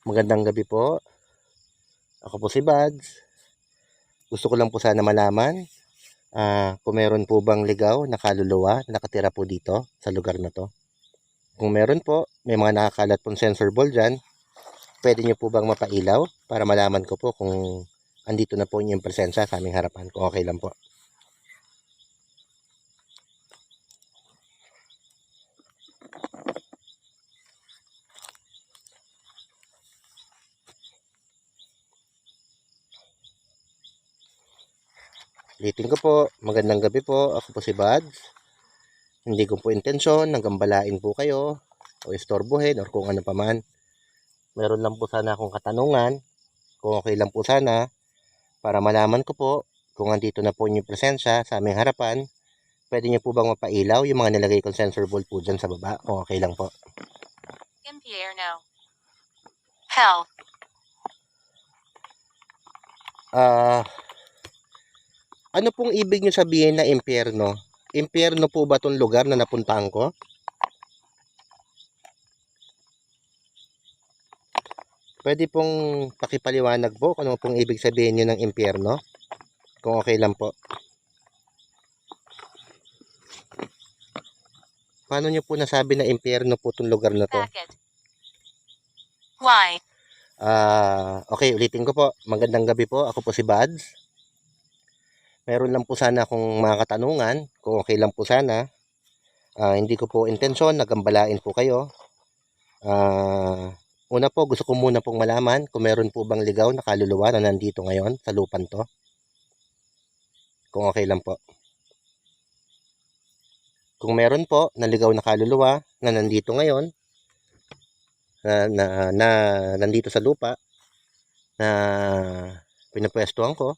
Magandang gabi po. Ako po si Buds. Gusto ko lang po sana malaman kung meron po bang ligaw na kaluluwa na nakatira po dito sa lugar na to. Kung meron po, may mga nakakalat pong sensor ball dyan, pwede nyo po bang mapailaw para malaman ko po kung andito na po yung presensya sa aming harapan, kung okay lang po. Ulitin ko po, magandang gabi po. Ako po si Buds. Hindi ko po intensyon na gambalain po kayo o istorbohin or kung ano paman. Meron lang po sana akong katanungan, kung okay lang po sana, para malaman ko po kung andito na po yung presensya sa aming harapan. Pwede niyo po bang mapailaw yung mga nilagay kong sensor ball po dyan sa baba, kung okay lang po. Impierno. Hell. Ano pong ibig niyo sabihin na impyerno? Impyerno po ba tong lugar na napuntahan ko? Pwede pong pakipaliwanag po kung ano pong ibig sabihin niyo ng impyerno? Kung okay lang po. Paano niyo po nasabi na impyerno po tong lugar na to? Packet. Why? Okay, ulitin ko po. Magandang gabi po. Ako po si Buds. Meron lang po sana akong mga katanungan, kung okay lang po sana. Hindi ko po intensyon na gambalain po kayo. Una po, gusto ko muna pong malaman kung meron po bang ligaw na kaluluwa na nandito ngayon sa lupan to. Kung okay lang po. Kung meron po na ligaw na kaluluwa na nandito ngayon, na nandito sa lupa, na pinapwestuhan ko,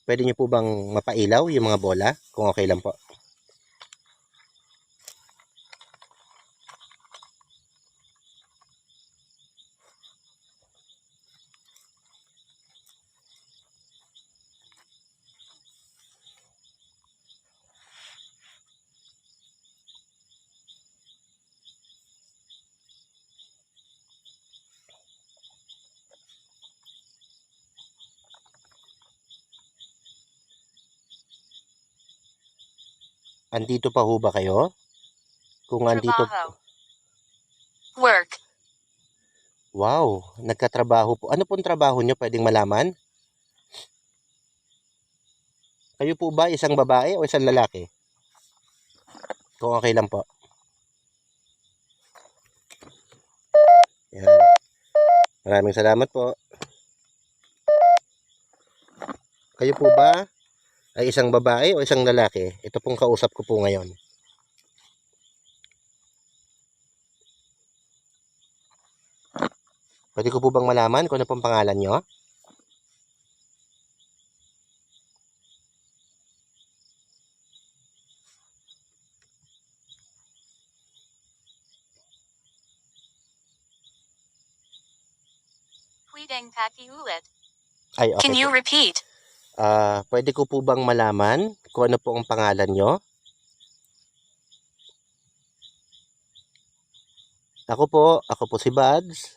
pwede niyo po bang mapailaw yung mga bola? Kung okay lang po. Andito pa ho ba kayo? Kung andito... Trabajo. Work. Wow, nagkatrabaho po. Ano pong trabaho niyo, pwedeng malaman? Kayo po ba isang babae o isang lalaki? Kung okay lang po. Yan. Maraming salamat po. Kayo po ba ay isang babae o isang lalaki? Ito pong kausap ko po ngayon. Pwede ko po bang malaman kung ano pong pangalan nyo? Pwedeng pakiulit. Ay, okay Can you po. repeat? Pwede ko po bang malaman kung ano po ang pangalan nyo? Ako po si Buds.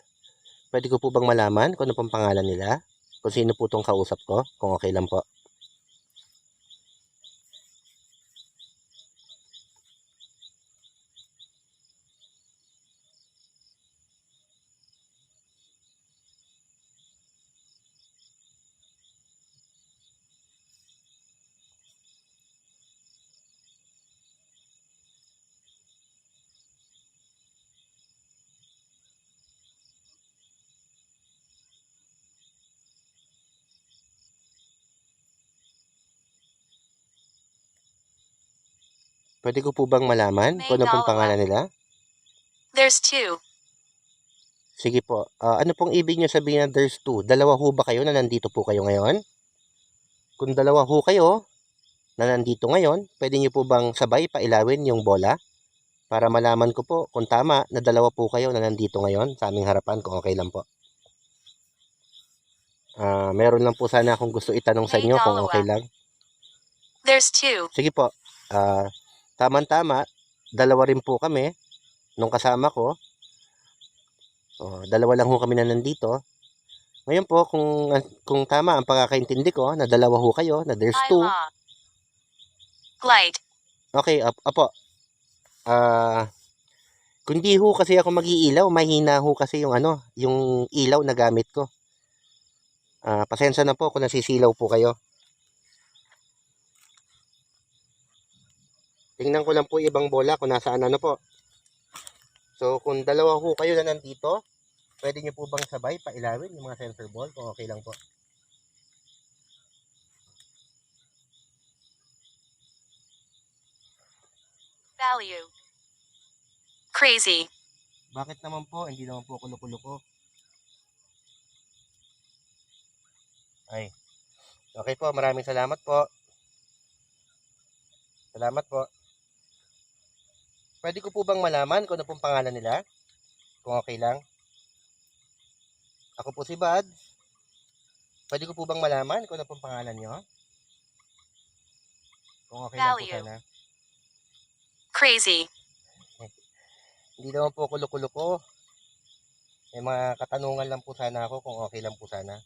Pwede ko po bang malaman kung ano pong pangalan nila? Kung sino po tong kausap ko? Kung okay lang po. Pwede ko po bang malaman May kung ano pong dalawa. pangalan nila? There's two. Sige po. Ano pong ibig nyo sabihin na there's two? Dalawa ho ba kayo na nandito po kayo ngayon? Kung dalawa ho kayo na nandito ngayon, pwede nyo po bang sabay pailawin yung bola? Para malaman ko po kung tama na dalawa po kayo na nandito ngayon sa aming harapan, kung okay lang po. Meron lang po sana akong gusto itanong sa May inyo, kung dalawa. okay lang. There's two. Sige po. Tama-tama, dalawa rin po kami nung kasama ko. O, dalawa lang ho kami na nandito. Ngayon po, kung tama ang pagkakaintindi ko, na dalawa ho kayo, na there's two. Law. Light. Okay, apo. Kung di ho kasi ako mag-iilaw, mahina ho kasi yung ilaw na gamit ko. Pasensya na po kung nasisilaw po kayo. Tingnan ko lang po ibang bola kung nasaan po. So, kung dalawa ho kayo na nandito, pwede nyo po bang sabay pailawin yung mga sensor ball kung okay lang po? Value. Crazy. Bakit naman po? Hindi naman po kulo-kulo. Ay, okay po. Maraming salamat po. Salamat po. Pwede ko po bang malaman kung ano pong pangalan nila? Kung okay lang. Ako po si Bad. Pwede ko po bang malaman kung ano pong pangalan nyo? Kung okay lang po Value. sana. Crazy. Hindi naman po kulo-kulo ko. May mga katanungan lang po sana ako kung okay lang po sana.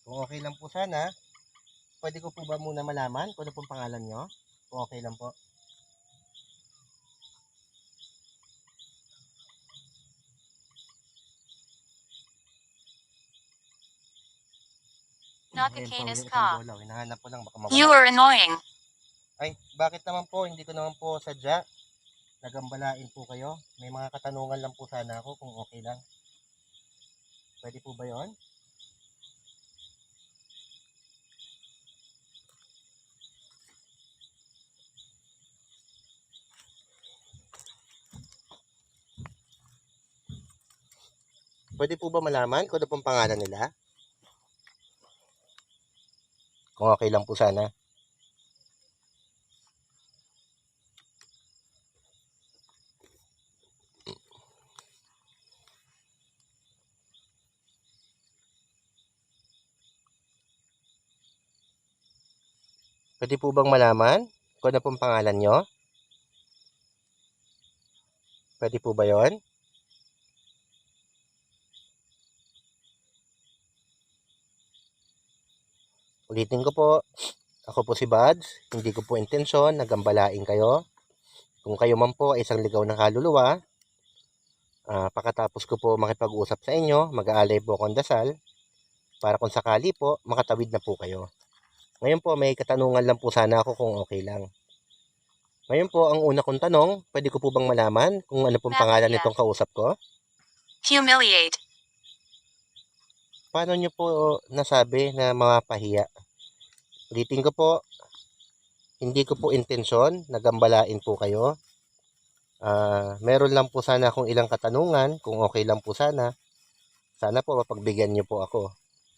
Kung okay lang po sana, pwede ko po ba muna malaman kung ano pong pangalan nyo? Kung okay lang po. Nakakainis Isang ka. bola. Hinahanap ko lang baka mawala. You are annoying. Ay, bakit naman po? Hindi ko naman po sadya. Nagambalain po kayo. May mga katanungan lang po sana ako kung okay lang. Pwede po ba yon? Pwede po ba malaman kung ano pong pangalan nila? Kung okay lang po sana. Pwede po bang malaman kung ano pong pangalan nyo? Pwede po ba yon? Ulitin ko po. Ako po si Buds. Hindi ko po intensyon na gambalain kayo. Kung kayo man po ay isang ligaw na kaluluwa, pagkatapos ko po makipag-usap sa inyo, mag-aalay po akong dasal para kung sakali po, makatawid na po kayo. Ngayon po, may katanungan lang po sana ako kung okay lang. Ngayon po, ang una kong tanong, pwede ko po bang malaman kung ano pong pangalan Mapahiya. nitong kausap ko? Humiliate. Paano nyo po nasabi na mapahiya? Ulitin ko po, hindi ko po intensyon na gambalain po kayo. Meron lang po sana akong ilang katanungan, kung okay lang po sana. Sana po mapagbigyan nyo po ako.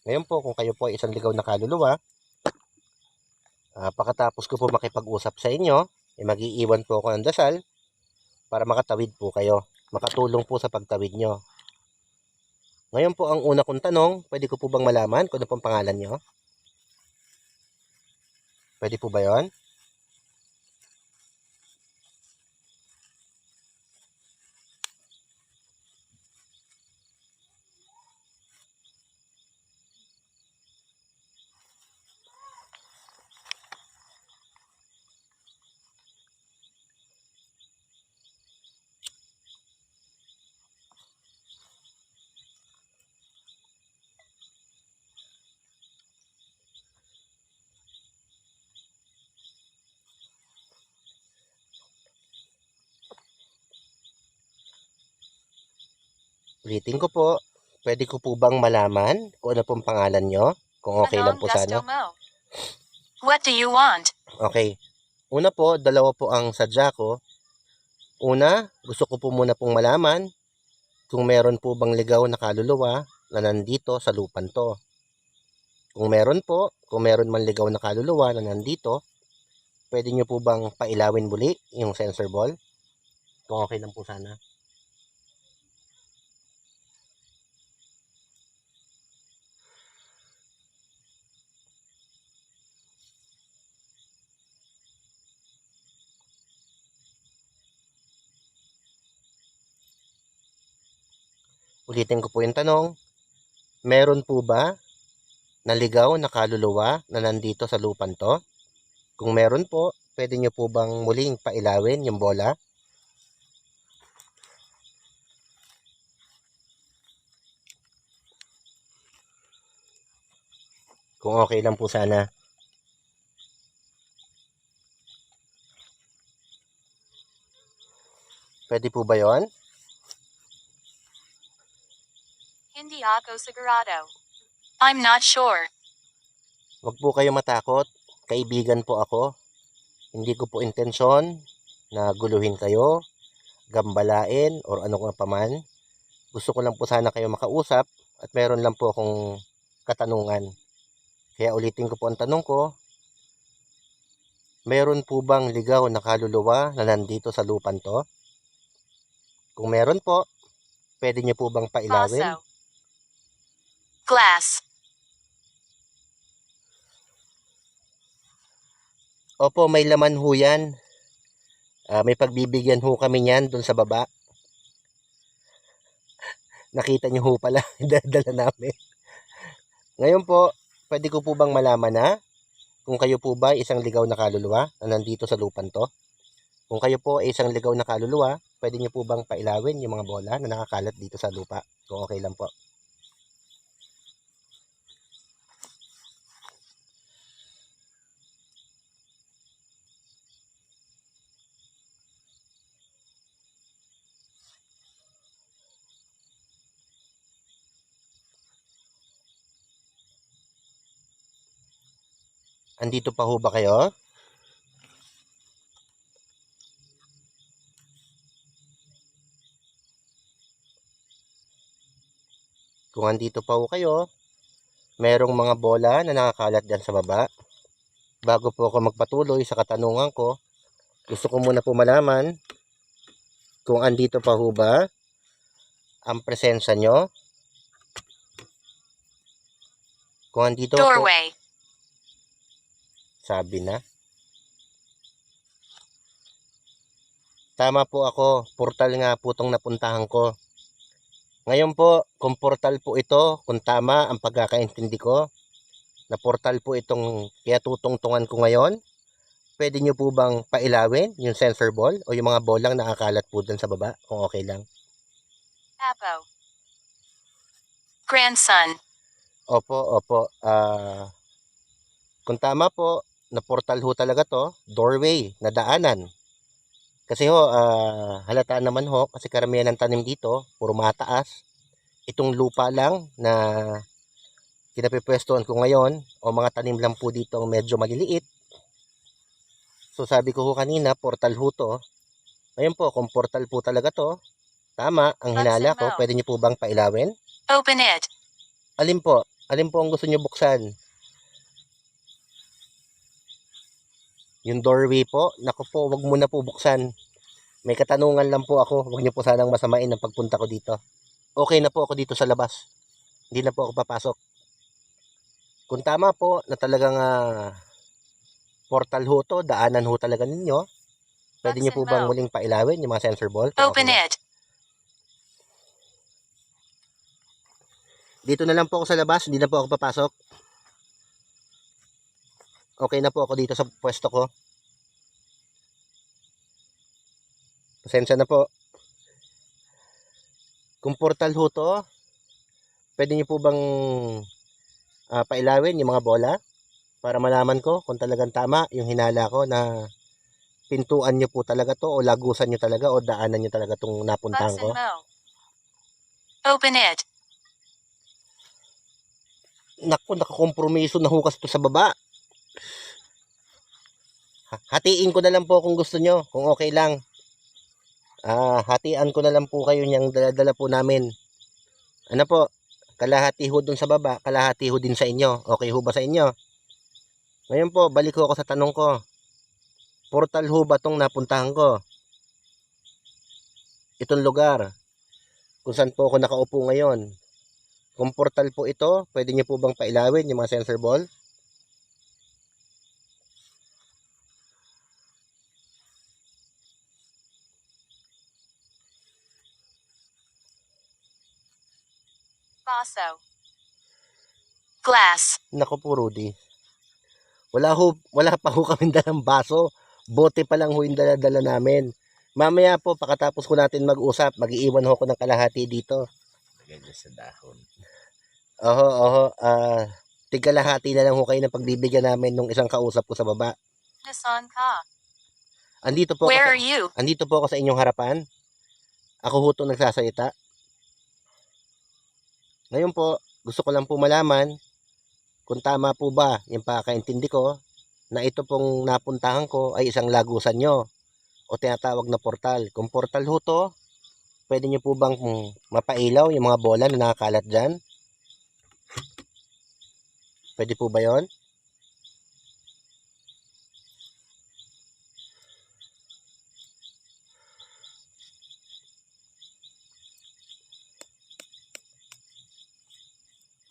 Ngayon po, kung kayo po ay isang ligaw na kaluluwa, pagkatapos ko po makipag-usap sa inyo, mag-iiwan po ako ng dasal para makatawid po kayo. Makatulong po sa pagtawid nyo. Ngayon po, ang una kong tanong, pwede ko po bang malaman kung ano pong pangalan nyo? Pwede po ba yon? Ulitin ko po, pwede ko po bang malaman kung ano pong pangalan nyo? Kung okay lang Anong po sana. gusto mo? What do you want? Okay. Una po, dalawa po ang sadya ko. Una, gusto ko po muna pong malaman kung meron po bang ligaw na kaluluwa na nandito sa lupan to. Kung meron po, kung meron man ligaw na kaluluwa na nandito, pwede nyo po bang pailawin muli yung sensor ball? Kung okay lang po sana. Ulitin ko po yung tanong, meron po ba naligaw na kaluluwa na nandito sa lupan to? Kung meron po, pwede nyo po bang muling pailawin yung bola? Kung okay lang po sana. Pwede po ba yon? Hindi ako sigurado. I'm not sure. Huwag po kayo matakot. Kaibigan po ako. Hindi ko po intensyon na guluhin kayo, gambalain, or ano nga paman. Gusto ko lang po sana kayo makausap at meron lang po akong katanungan. Kaya ulitin ko po ang tanong ko, meron po bang ligaw na kaluluwa na nandito sa lupan to? Kung meron po, pwede niyo po bang pailawin? Baso. Glass. Opo, may laman ho yan. May pagbibigyan ho kami niyan dun sa baba. Nakita niyo ho pala, dala namin. Ngayon po, pwede ko po bang malaman na kung kayo po ba isang ligaw na kaluluwa na nandito sa lupan to? Kung kayo po ay isang ligaw na kaluluwa, pwede niyo po bang pailawin yung mga bola na nakakalat dito sa lupa? Kung okay lang po. Andito pa ho ba kayo? Kung andito pa ho kayo, merong mga bola na nakakalat dyan sa baba. Bago po ako magpatuloy sa katanungan ko, gusto ko muna po malaman kung andito pa ho ba ang presensya nyo. Kung andito po, Doorway. sabi na. Tama po ako, portal nga po itong napuntahan ko. Ngayon po, kung portal po ito, kung tama ang pagkakaintindi ko, na portal po itong kaya tutungtungan ko ngayon, pwede nyo po bang pailawin yung sensor ball o yung mga bolang nakakalat po dun sa baba, kung okay lang? Apo. Grandson. Opo, opo. Kung tama po, na portal ho talaga to, doorway, na daanan. Kasi ho, halata naman ho, kasi karamihan ng tanim dito, puro mataas. Itong lupa lang na kinapipwestuhan ko ngayon, o mga tanim lang po dito ang medyo maliliit. So sabi ko ho kanina, portal ho to. Ngayon po, kung portal po talaga to, tama, ang hinala ko, pwede niyo po bang pailawin? Open it. Alin po? Alin po ang gusto niyo buksan? Yung doorway po? Naku po, wag mo na po buksan. May katanungan lang po ako. Huwag niyo po sanang masamain ang pagpunta ko dito. Okay na po ako dito sa labas. Hindi na po ako papasok. Kung tama po na talagang portal ho to, daanan ho talaga ninyo, pwede niyo po bang muling pailawin yung mga sensor ball? Open it. Dito na lang po ako sa labas, hindi na po ako papasok. Okay na po ako dito sa pwesto ko. Pasensya na po. Kung portal ho to, pwede niyo po bang pailawin yung mga bola para malaman ko kung talagang tama yung hinala ko na pintuan nyo po talaga to o lagusan nyo talaga o daanan nyo talaga itong napuntahan ko. Open it. Naku, nakakompromiso na hukas to sa baba. Hatiin ko na lang po kung gusto nyo, kung okay lang. Hatian ko na lang po kayo niyang dala-dala po namin. Ano po, kalahati ho dun sa baba, kalahati ho din sa inyo. Okay ho ba sa inyo? Ngayon po, balik ho ako sa tanong ko. Portal ho ba tong napuntahan ko? Itong lugar, kung saan po ako nakaupo ngayon. Kung portal po ito, pwede niyo po bang pailawin yung mga sensor ball? Baso. Glass. Nako po, Rudy. Wala pa ho kami dalang baso. Bote pa lang ho yung dala-dala namin. Mamaya po, pagkatapos ko natin mag-usap, mag-iiwan ho ko ng kalahati dito. Ganyan sa dahon. Oho. Tigkalahati na lang ho kayo ng pagbibigyan namin nung isang kausap ko sa baba. Nasan ka? Andito po Where ako are you? andito po ako sa inyong harapan. Ako ho itong nagsasalita. Ngayon po, gusto ko lang po malaman kung tama po ba yung pagkakaintindi ko na ito pong napuntahan ko ay isang lagusan nyo o tinatawag na portal. Kung portal ho to, pwede nyo po bang mapailaw yung mga bola na nakakalat dyan? Pwede po ba yon?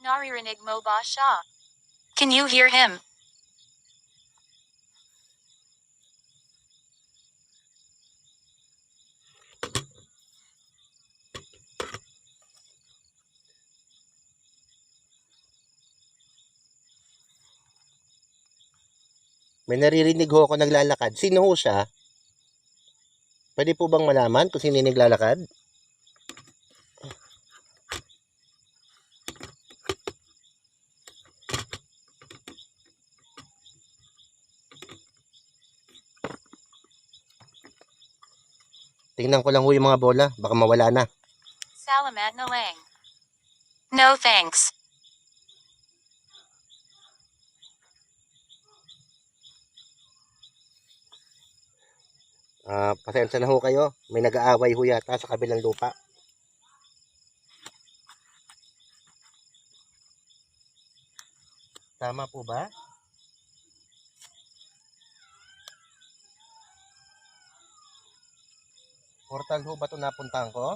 Naririnig mo ba siya? Can you hear him? May naririnig ho ako naglalakad. Sino ho siya? Pwede po bang malaman kung sino yung naglalakad? Tingnan ko lang ho yung mga bola. Baka mawala na. Salamat na lang. No thanks. Pasensya na ho kayo. May nag-aaway ho yata sa kabilang lupa. Tama po ba? Portal ho ba ito napuntahan ko?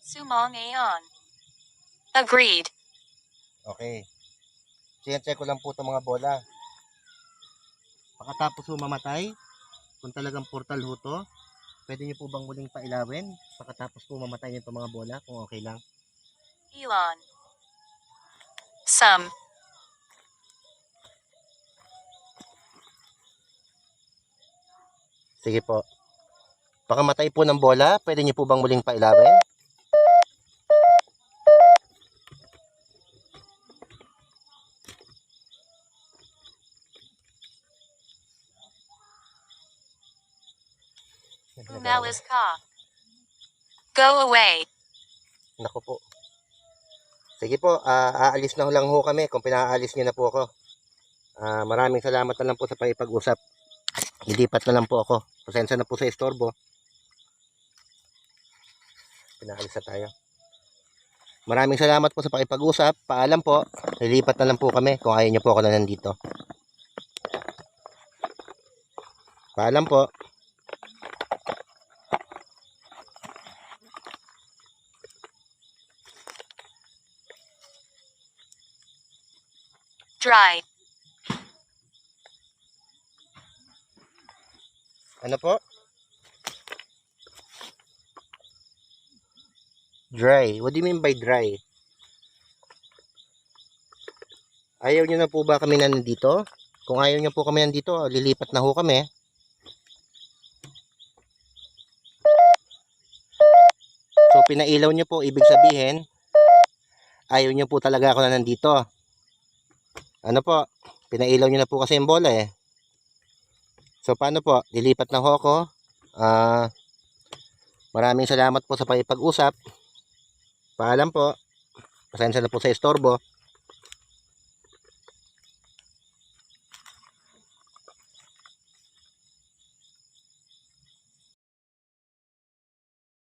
Sumong ayon. Agreed. Okay. Check ko lang po itong mga bola. Pagkatapos ho mamatay, kung talagang portal ho to, pwede nyo po bang muling pailawin? Pagkatapos po mamatay nyo itong mga bola, kung okay lang. Elon. Some. Sige po. Pagkamatay po ng bola, pwede nyo po bang muling pailawin? Umalis ka. Go away. Naku po. Sige po, aalis na lang ho kami kung pinaalis nyo na po ako. Maraming salamat na lang po sa pakipag-usap. Lilipat na lang po ako. Pasensya na po sa istorbo. Pinaalis na tayo. Maraming salamat po sa pakipag-usap. Paalam po. Lilipat na lang po kami kung ayaw nyo po ako na nandito. Paalam po. Dry. Ano po? Dry. What do you mean by dry? Ayaw nyo na po ba kami na nandito? Kung ayaw nyo po kami nandito, lilipat na ho kami. So, pinailaw nyo po, ibig sabihin, ayaw nyo po talaga ako na nandito. Ano po? Pinailaw nyo na po kasi yung bola eh. So, paano po? Lilipat na ho ako. Maraming salamat po sa pakipag-usap. Paalam po. Pasensya na po sa istorbo.